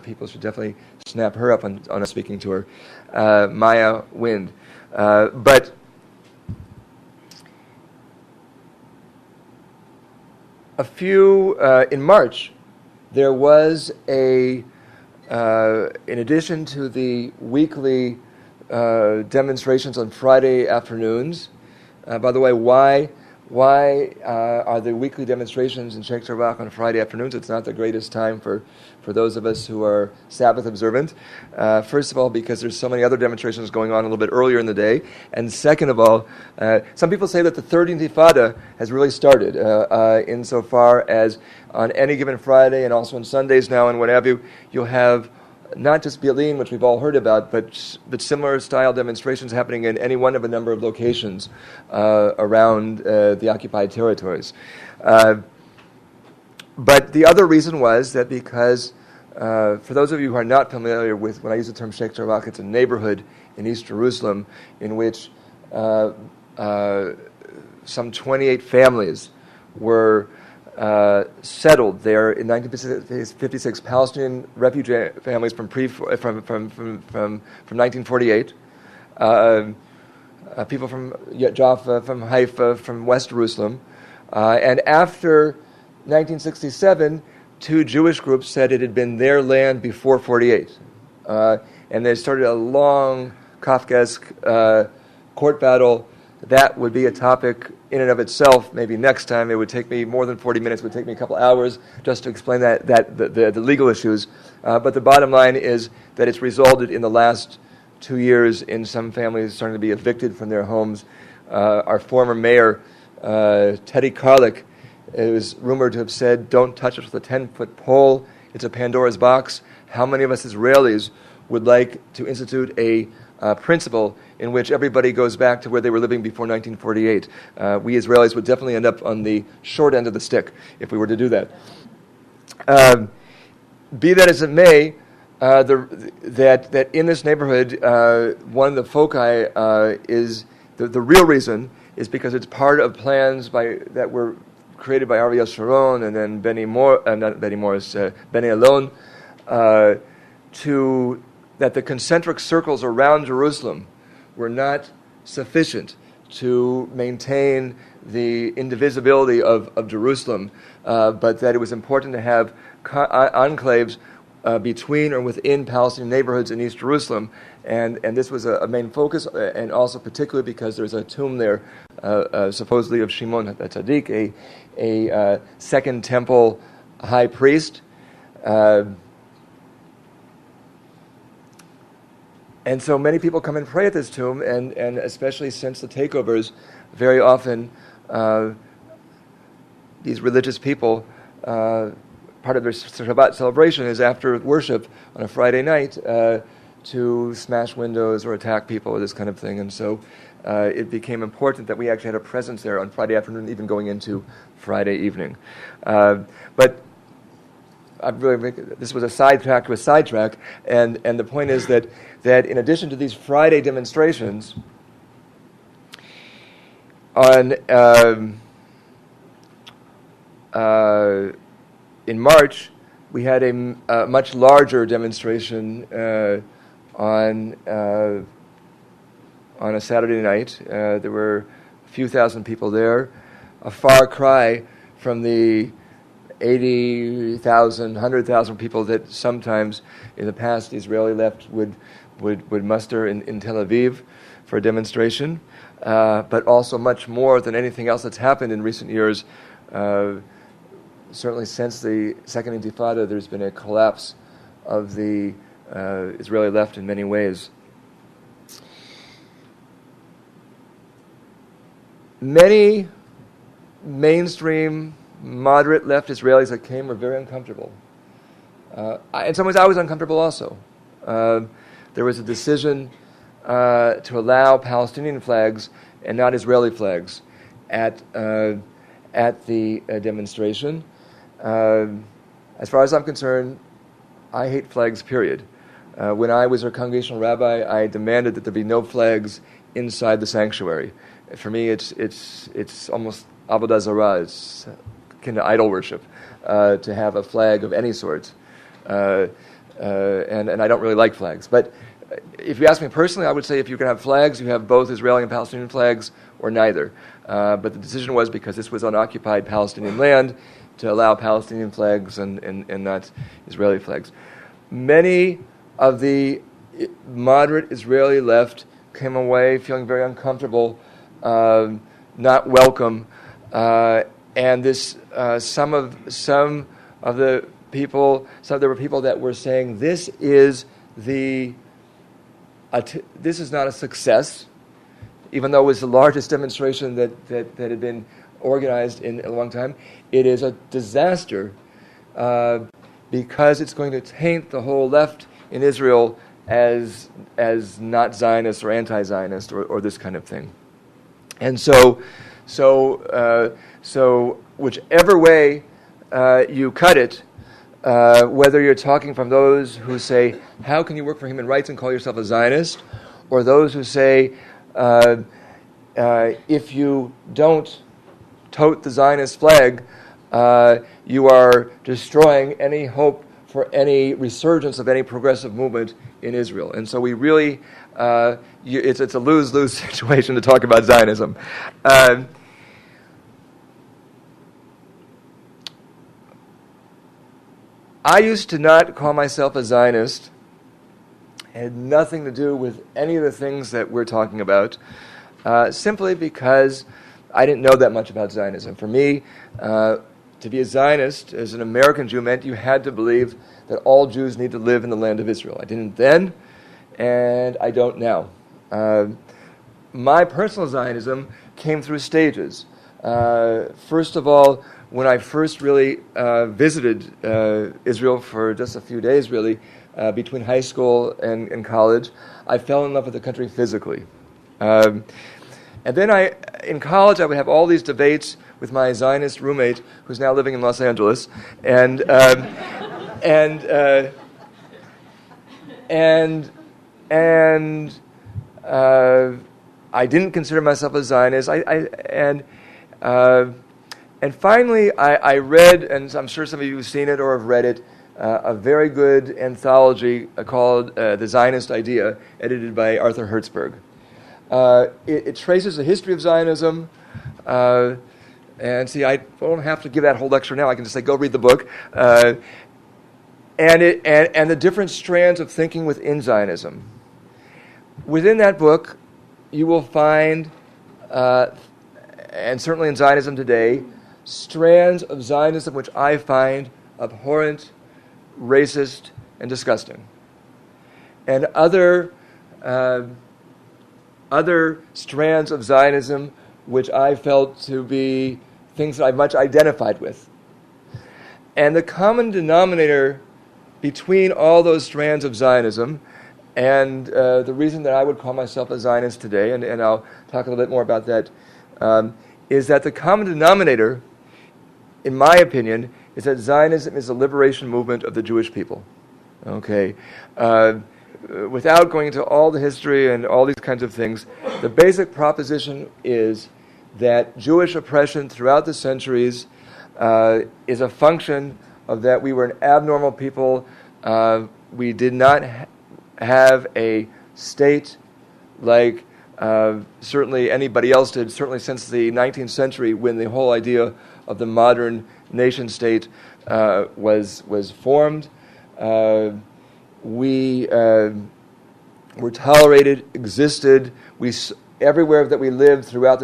people should definitely snap her up on a speaking tour. Maya Wind. But in March, there was in addition to the weekly demonstrations on Friday afternoons. By the way, why are the weekly demonstrations in Sheikh Jarrah on Friday afternoons? It's not the greatest time for those of us who are Sabbath observant. First of all, because there's so many other demonstrations going on a little bit earlier in the day. And second of all, some people say that the third Intifada has really started insofar as on any given Friday and also on Sundays now and what have you, you'll have not just Bialim, which we've all heard about, but similar style demonstrations happening in any one of a number of locations around the occupied territories. But the other reason was that because, for those of you who are not familiar with, when I use the term Sheikh Jarrah, it's a neighborhood in East Jerusalem in which some 28 families were settled there in 1956. Palestinian refugee families from 1948, people from Jaffa, from Haifa, from West Jerusalem, and after 1967, two Jewish groups said it had been their land before 48, and they started a long Kafkaesque court battle. That would be a topic in and of itself. Maybe next time it would take me more than 40 minutes. It would take me a couple hours just to explain the legal issues. But the bottom line is that it's resulted in the last 2 years in some families starting to be evicted from their homes. Our former mayor, Teddy Karlik, is rumored to have said, "Don't touch us with a 10-foot pole. It's a Pandora's box." How many of us Israelis would like to institute a principle in which everybody goes back to where they were living before 1948? We Israelis would definitely end up on the short end of the stick if we were to do that. Be that as it may, that in this neighborhood, one of the foci is the real reason is because it's part of plans that were created by Rabbi Ascherman and then Benny Alon, that the concentric circles around Jerusalem were not sufficient to maintain the indivisibility of Jerusalem, but that it was important to have enclaves between or within Palestinian neighborhoods in East Jerusalem, and this was a main focus, and also particularly because there's a tomb there, supposedly of Shimon HaTzadik, a Second Temple high priest. And so many people come and pray at this tomb, and especially since the takeovers, very often these religious people, part of their Shabbat celebration is after worship on a Friday night to smash windows or attack people or this kind of thing. And so it became important that we actually had a presence there on Friday afternoon, even going into Friday evening. But this was a sidetrack to a sidetrack, and the point is that in addition to these Friday demonstrations, in March we had a much larger demonstration on a Saturday night. There were a few thousand people there, a far cry from the 80,000, 100,000 people that sometimes in the past the Israeli left would muster in Tel Aviv for a demonstration, but also much more than anything else that's happened in recent years. Certainly since the Second Intifada, there's been a collapse of the Israeli left in many ways. Many mainstream moderate left Israelis that came were very uncomfortable. In some ways, I was uncomfortable also. There was a decision to allow Palestinian flags and not Israeli flags at the demonstration. As far as I'm concerned, I hate flags, period. When I was a congregational rabbi, I demanded that there be no flags inside the sanctuary. For me, it's almost avodah zarah. It's akin to idol worship to have a flag of any sort. and I don't really like flags. But if you ask me personally, I would say if you can have flags, you have both Israeli and Palestinian flags, or neither. But the decision was, because this was unoccupied Palestinian land, to allow Palestinian flags and not Israeli flags. Many of the moderate Israeli left came away feeling very uncomfortable, not welcome, and this some of the people. So there were people that were saying this is not a success, even though it was the largest demonstration that had been organized in a long time. It is a disaster because it's going to taint the whole left in Israel as not Zionist or anti-Zionist or this kind of thing. And so whichever way you cut it, whether you're talking from those who say, how can you work for human rights and call yourself a Zionist, or those who say, if you don't tote the Zionist flag, you are destroying any hope for any resurgence of any progressive movement in Israel. And so we really, it's a lose-lose situation to talk about Zionism. I used to not call myself a Zionist. It had nothing to do with any of the things that we're talking about, simply because I didn't know that much about Zionism. For me, to be a Zionist as an American Jew meant you had to believe that all Jews need to live in the land of Israel. I didn't then, and I don't now. My personal Zionism came through stages. First of all, when I first really visited Israel for just a few days, really, between high school and college, I fell in love with the country physically. And then in college, I would have all these debates with my Zionist roommate, who's now living in Los Angeles, and I didn't consider myself a Zionist. And finally, I read, and I'm sure some of you have seen it or have read it, a very good anthology called The Zionist Idea, edited by Arthur Hertzberg. It traces the history of Zionism. And see, I don't have to give that whole lecture now. I can just say, go read the book. And the different strands of thinking within Zionism. Within that book, you will find, and certainly in Zionism today, strands of Zionism which I find abhorrent, racist, and disgusting. And other strands of Zionism which I felt to be things that I much identified with. And the common denominator between all those strands of Zionism, and the reason that I would call myself a Zionist today, and I'll talk a little bit more about that, is that the common denominator, in my opinion, is that Zionism is a liberation movement of the Jewish people. Okay? Without going into all the history and all these kinds of things, the basic proposition is that Jewish oppression throughout the centuries is a function of that we were an abnormal people. We did not have a state like certainly anybody else did, certainly since the 19th century, when the whole idea of the modern nation state was formed. We were tolerated, existed. Everywhere that we lived throughout the